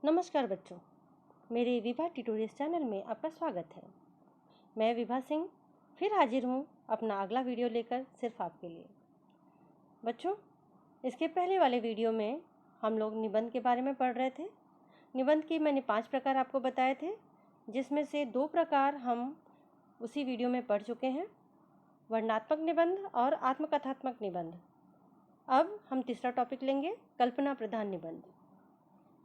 नमस्कार बच्चों, मेरे विभा ट्यूटोरियल्स चैनल में आपका स्वागत है। मैं विभा सिंह फिर हाजिर हूँ अपना अगला वीडियो लेकर सिर्फ आपके लिए। बच्चों, इसके पहले वाले वीडियो में हम लोग निबंध के बारे में पढ़ रहे थे। निबंध की मैंने 5 प्रकार आपको बताए थे, जिसमें से 2 प्रकार हम उसी वीडियो में पढ़ चुके हैं, वर्णनात्मक निबंध और आत्मकथात्मक निबंध। अब हम तीसरा टॉपिक लेंगे, कल्पना प्रधान निबंध।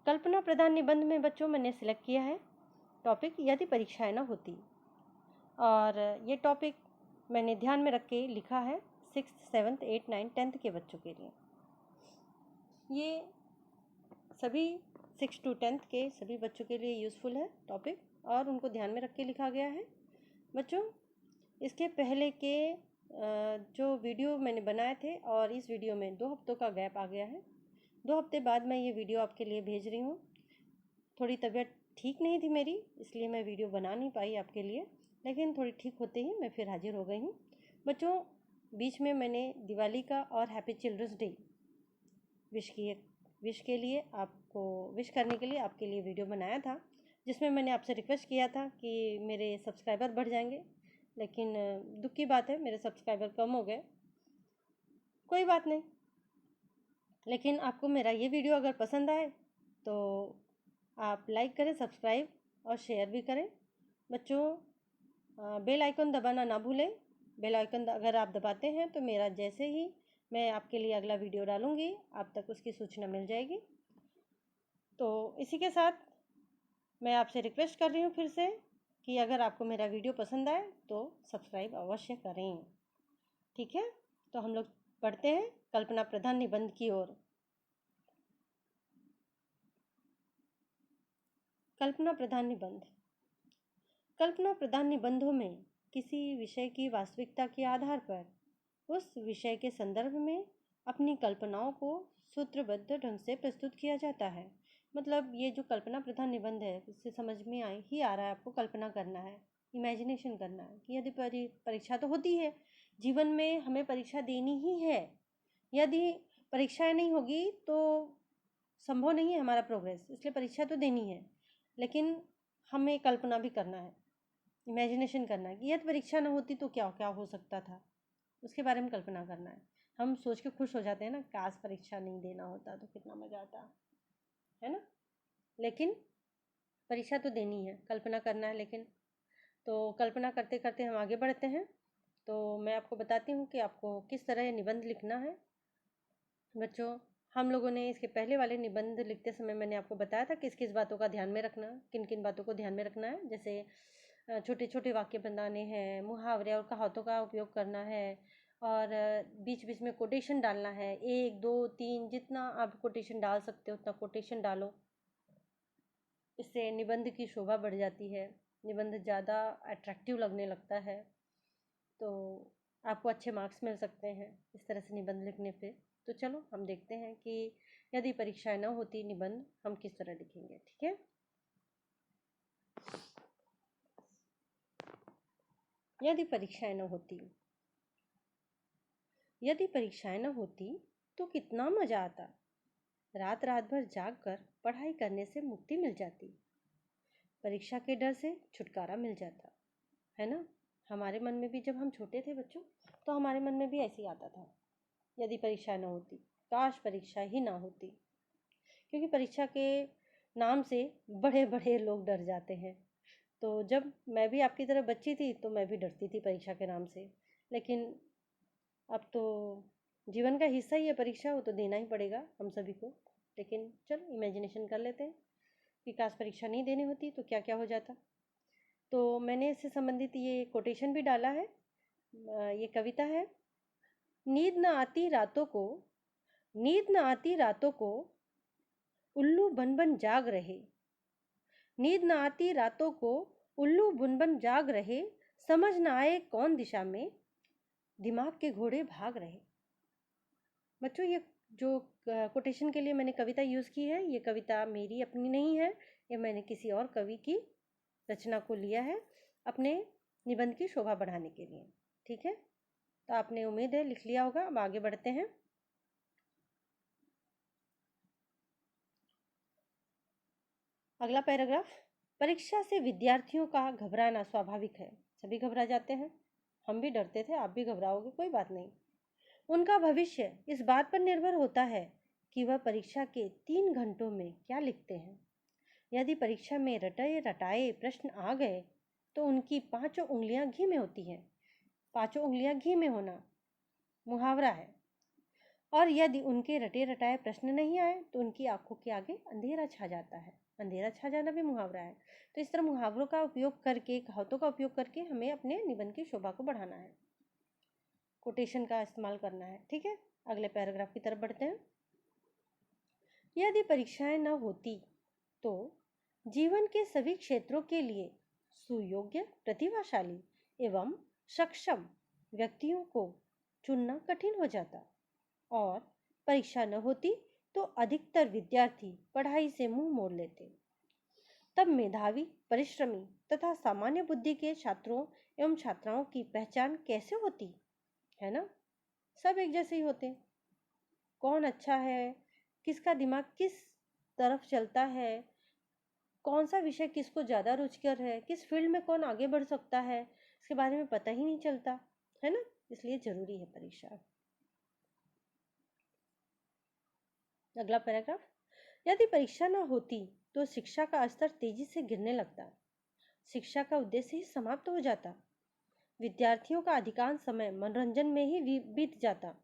कल्पना प्रधान निबंध में बच्चों मैंने सिलेक्ट किया है टॉपिक यदि परीक्षाएं न होती, और ये टॉपिक मैंने ध्यान में रख के लिखा है 6th 7th 8th 9th 10th के बच्चों के लिए। ये सभी 6 to 10th के सभी बच्चों के लिए यूज़फुल है टॉपिक, और उनको ध्यान में रख के लिखा गया है। बच्चों, इसके पहले के जो वीडियो मैंने बनाए थे और इस वीडियो में 2 हफ्तों का गैप आ गया है। 2 हफ्ते बाद मैं ये वीडियो आपके लिए भेज रही हूँ। थोड़ी तबीयत ठीक नहीं थी मेरी, इसलिए मैं वीडियो बना नहीं पाई आपके लिए, लेकिन थोड़ी ठीक होते ही मैं फिर हाजिर हो गई हूँ। बच्चों, बीच में मैंने दिवाली का और हैप्पी चिल्ड्रंस डे विश के लिए आपको विश करने के लिए आपके लिए वीडियो बनाया था, जिसमें मैंने आपसे रिक्वेस्ट किया था कि मेरे सब्सक्राइबर बढ़ जाएंगे, लेकिन दुख की बात है मेरे सब्सक्राइबर कम हो गए। कोई बात नहीं, लेकिन आपको मेरा ये वीडियो अगर पसंद आए तो आप लाइक करें, सब्सक्राइब और शेयर भी करें। बच्चों, बेल आइकन दबाना ना भूलें। बेल आइकन अगर आप दबाते हैं तो मेरा जैसे ही मैं आपके लिए अगला वीडियो डालूंगी आप तक उसकी सूचना मिल जाएगी। तो इसी के साथ मैं आपसे रिक्वेस्ट कर रही हूँ फिर से कि अगर आपको मेरा वीडियो पसंद आए तो सब्सक्राइब अवश्य करें। ठीक है, तो हम लोग पढ़ते हैं कल्पना प्रधान निबंध की ओर। कल्पना प्रधान निबंध। कल्पना प्रधान निबंधों में किसी विषय की वास्तविकता के आधार पर उस विषय के संदर्भ में अपनी कल्पनाओं को सूत्रबद्ध ढंग से प्रस्तुत किया जाता है। मतलब ये जो कल्पना प्रधान निबंध है, इससे समझ में आ रहा है आपको कल्पना करना है, इमेजिनेशन करना है कि यदि परीक्षा तो होती है, जीवन में हमें परीक्षा देनी ही है। यदि परीक्षाएं नहीं होगी तो संभव नहीं है हमारा प्रोग्रेस, इसलिए परीक्षा तो देनी है, लेकिन हमें कल्पना भी करना है, इमेजिनेशन करना है कि यदि परीक्षा ना होती तो क्या क्या हो सकता था, उसके बारे में कल्पना करना है। हम सोच के खुश हो जाते हैं ना, काश परीक्षा नहीं देना होता तो कितना मज़ा आता है ना, लेकिन परीक्षा तो देनी है, कल्पना करना है। लेकिन तो कल्पना करते करते हम आगे बढ़ते हैं। तो मैं आपको बताती हूँ कि आपको किस तरह निबंध लिखना है। बच्चों, हम लोगों ने इसके पहले वाले निबंध लिखते समय मैंने आपको बताया था किस किस बातों का ध्यान में रखना, किन किन बातों को ध्यान में रखना है। जैसे छोटे छोटे वाक्य बनाने हैं, मुहावरे और कहावतों का उपयोग करना है, और बीच बीच में कोटेशन डालना है। 1 2 3 जितना आप कोटेशन डाल सकते हो उतना कोटेशन डालो, इससे निबंध की शोभा बढ़ जाती है, निबंध ज़्यादा अट्रैक्टिव लगने लगता है। तो आपको अच्छे मार्क्स मिल सकते हैं इस तरह से निबंध लिखने पे। तो चलो हम देखते हैं कि यदि परीक्षाएं न होती निबंध हम किस तरह लिखेंगे। ठीक है, यदि परीक्षाएं न होती। यदि परीक्षाएं न होती तो कितना मजा आता। रात रात भर जाग कर पढ़ाई करने से मुक्ति मिल जाती, परीक्षा के डर से छुटकारा मिल जाता, है ना। हमारे मन में भी जब हम छोटे थे बच्चों, तो हमारे मन में भी ऐसे ही आता था, यदि परीक्षा न होती, काश परीक्षा ही ना होती। क्योंकि परीक्षा के नाम से बड़े बड़े लोग डर जाते हैं। तो जब मैं भी आपकी तरह बच्ची थी तो मैं भी डरती थी परीक्षा के नाम से, लेकिन अब तो जीवन का हिस्सा ही है परीक्षा, वो तो देना ही पड़ेगा हम सभी को। लेकिन चलो इमेजिनेशन कर लेते हैं कि काश परीक्षा नहीं देनी होती तो क्या क्या हो जाता। तो मैंने इससे संबंधित ये कोटेशन भी डाला है। ये कविता है। नींद न आती रातों को, नींद न आती रातों को, उल्लू बन बन जाग रहे। नींद न आती रातों को, उल्लू बन बन जाग रहे। समझ न आए कौन दिशा में, दिमाग के घोड़े भाग रहे। बच्चों, ये जो कोटेशन के लिए मैंने कविता यूज़ की है, ये कविता मेरी अपनी नहीं है, ये मैंने किसी और कवि की रचना को लिया है अपने निबंध की शोभा बढ़ाने के लिए। ठीक है, तो आपने उम्मीद है लिख लिया होगा। अब आगे बढ़ते हैं। अगला पैराग्राफ, परीक्षा से विद्यार्थियों का घबराना स्वाभाविक है। सभी घबरा जाते हैं, हम भी डरते थे, आप भी घबराओगे, कोई बात नहीं। उनका भविष्य इस बात पर निर्भर होता है कि वह परीक्षा के 3 घंटों में क्या लिखते हैं। यदि परीक्षा में रटाए रटाए प्रश्न आ गए तो उनकी 5 उंगलियां घी में होती हैं। 5 उंगलियां घी में होना मुहावरा है। और यदि उनके रटे रटाए प्रश्न नहीं आए तो उनकी आंखों के आगे अंधेरा छा जाता है। अंधेरा छा जाना भी मुहावरा है। तो इस तरह मुहावरों का उपयोग करके, कहावतों का उपयोग करके हमें अपने निबंध की शोभा को बढ़ाना है, कोटेशन का इस्तेमाल करना है। ठीक है, अगले पैराग्राफ की तरफ बढ़ते हैं। यदि परीक्षाएं न होती तो जीवन के सभी क्षेत्रों के लिए सुयोग्य, प्रतिभाशाली एवं सक्षम व्यक्तियों को चुनना कठिन हो जाता और परीक्षा न होती तो अधिकतर विद्यार्थी पढ़ाई से मुंह मोड़ लेते। तब मेधावी, परिश्रमी तथा सामान्य बुद्धि के छात्रों एवं छात्राओं की पहचान कैसे होती, है ना? सब एक जैसे ही होते। कौन अच्छा है, किसका दिमाग किस तरफ चलता है, कौन सा विषय किसको ज़्यादा रुचिकर है, किस फील्ड में कौन आगे बढ़ सकता है, इसके बारे में पता ही नहीं चलता, है ना? इसलिए जरूरी है परीक्षा। अगला पैराग्राफ, यदि परीक्षा न होती तो शिक्षा का स्तर तेजी से गिरने लगता। शिक्षा का उद्देश्य ही समाप्त हो जाता। विद्यार्थियों का अधिकांश समय मनोरंजन में ही बीत जाता।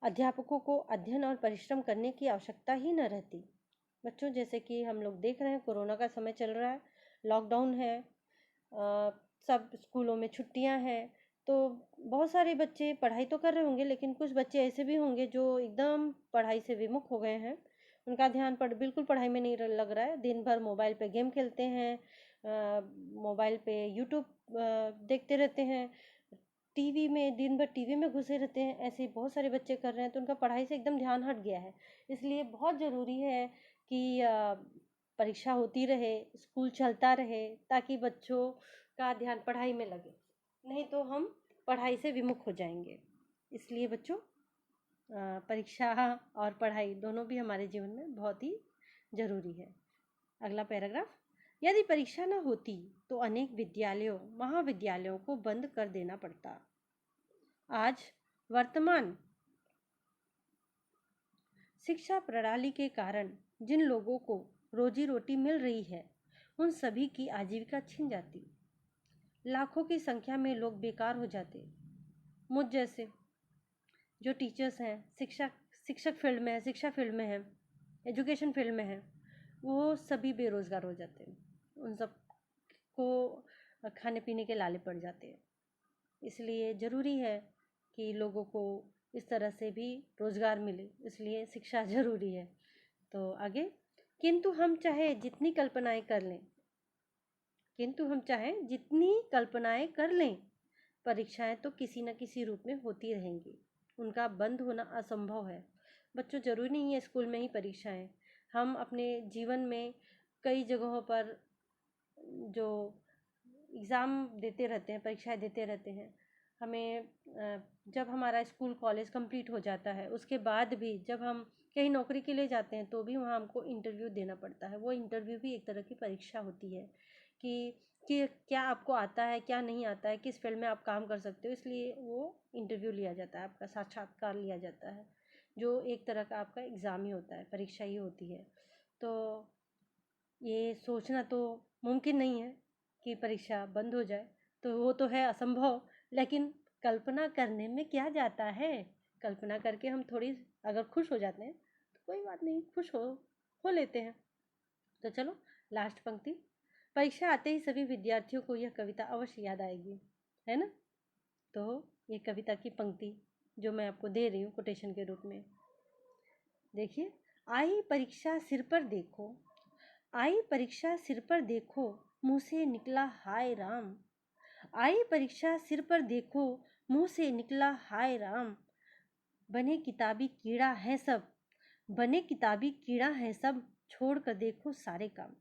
अध्यापकों को अध्ययन और परिश्रम करने की आवश्यकता ही न रहती। बच्चों, जैसे कि हम लोग देख रहे हैं, कोरोना का समय चल रहा है, लॉकडाउन है, सब स्कूलों में छुट्टियां हैं, तो बहुत सारे बच्चे पढ़ाई तो कर रहे होंगे, लेकिन कुछ बच्चे ऐसे भी होंगे जो एकदम पढ़ाई से विमुख हो गए हैं। उनका ध्यान बिल्कुल पढ़ाई में नहीं लग रहा है। दिन भर मोबाइल पे गेम खेलते हैं, मोबाइल पे यूट्यूब देखते रहते हैं, टीवी में दिन भर टीवी में घुसे रहते हैं। ऐसे बहुत सारे बच्चे कर रहे हैं, तो उनका पढ़ाई से एकदम ध्यान हट गया है। इसलिए बहुत ज़रूरी है कि परीक्षा होती रहे, स्कूल चलता रहे, ताकि बच्चों का ध्यान पढ़ाई में लगे, नहीं तो हम पढ़ाई से विमुख हो जाएंगे। इसलिए बच्चों, परीक्षा और पढ़ाई दोनों भी हमारे जीवन में बहुत ही ज़रूरी है। अगला पैराग्राफ, यदि परीक्षा न होती तो अनेक विद्यालयों, महाविद्यालयों को बंद कर देना पड़ता। आज वर्तमान शिक्षा प्रणाली के कारण जिन लोगों को रोजी रोटी मिल रही है, उन सभी की आजीविका छिन जाती। लाखों की संख्या में लोग बेकार हो जाते। मुझ जैसे जो टीचर्स हैं, शिक्षक फील्ड में है, शिक्षा फील्ड में है, एजुकेशन फील्ड में है, वो सभी बेरोजगार हो जाते हैं। उन सब को खाने पीने के लाले पड़ जाते हैं। इसलिए ज़रूरी है कि लोगों को इस तरह से भी रोज़गार मिले, इसलिए शिक्षा ज़रूरी है। तो आगे, किंतु हम चाहे जितनी कल्पनाएं कर लें, परीक्षाएं तो किसी न किसी रूप में होती रहेंगी। उनका बंद होना असंभव है। बच्चों, जरूरी नहीं है स्कूल में ही परीक्षाएं। हम अपने जीवन में कई जगहों पर जो एग्ज़ाम देते रहते हैं, परीक्षाएं देते रहते हैं। हमें जब हमारा स्कूल कॉलेज कंप्लीट हो जाता है, उसके बाद भी जब हम कहीं नौकरी के लिए जाते हैं, तो भी वहाँ हमको इंटरव्यू देना पड़ता है। वो इंटरव्यू भी एक तरह की परीक्षा होती है कि क्या आपको आता है, क्या नहीं आता है, किस फील्ड में आप काम कर सकते हो। इसलिए वो इंटरव्यू लिया जाता है, आपका साक्षात्कार लिया जाता है, जो एक तरह का आपका एग्ज़ाम ही होता है, परीक्षा ही होती है। तो ये सोचना तो मुमकिन नहीं है कि परीक्षा बंद हो जाए, तो वो तो है असंभव। लेकिन कल्पना करने में क्या जाता है? कल्पना करके हम थोड़ी अगर खुश हो जाते हैं तो कोई बात नहीं, खुश हो लेते हैं। तो चलो, लास्ट पंक्ति, परीक्षा आते ही सभी विद्यार्थियों को यह कविता अवश्य याद आएगी, है ना? तो ये कविता की पंक्ति जो मैं आपको दे रही हूँ कोटेशन के रूप में, देखिए, आई परीक्षा सिर पर देखो, आई परीक्षा सिर पर देखो, मुँह से निकला हाय राम। आई परीक्षा सिर पर देखो, मुँह से निकला हाय राम। बने किताबी कीड़ा है सब, बने किताबी कीड़ा है सब, छोड़ कर देखो सारे काम।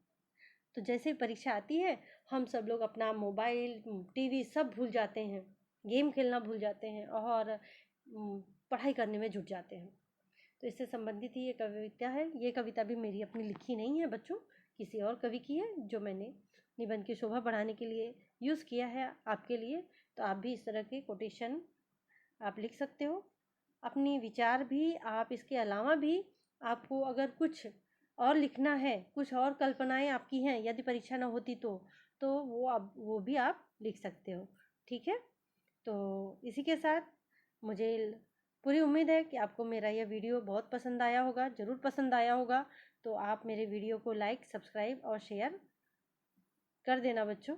तो जैसे परीक्षा आती है, हम सब लोग अपना मोबाइल, टीवी सब भूल जाते हैं, गेम खेलना भूल जाते हैं और पढ़ाई करने में जुट जाते हैं। तो इससे संबंधित ही ये कविता है। ये कविता भी मेरी अपनी लिखी नहीं है बच्चों, किसी और कवि की है जो मैंने निबंध की शोभा बढ़ाने के लिए यूज़ किया है आपके लिए। तो आप भी इस तरह के कोटेशन आप लिख सकते हो। अपनी विचार भी आप इसके अलावा भी आपको अगर कुछ और लिखना है, कुछ और कल्पनाएं आपकी हैं, यदि परीक्षा ना होती तो वो भी आप लिख सकते हो। ठीक है, तो इसी के साथ मुझे पूरी उम्मीद है कि आपको मेरा यह वीडियो बहुत पसंद आया होगा, ज़रूर पसंद आया होगा। तो आप मेरे वीडियो को लाइक, सब्सक्राइब और शेयर कर देना बच्चों।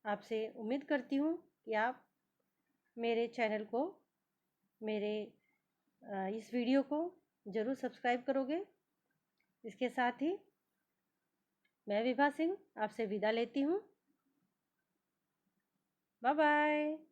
आपसे उम्मीद करती हूँ कि आप मेरे चैनल को, मेरे इस वीडियो को ज़रूर सब्सक्राइब करोगे। इसके साथ ही मैं विभा सिंह आपसे विदा लेती हूँ। Bye bye.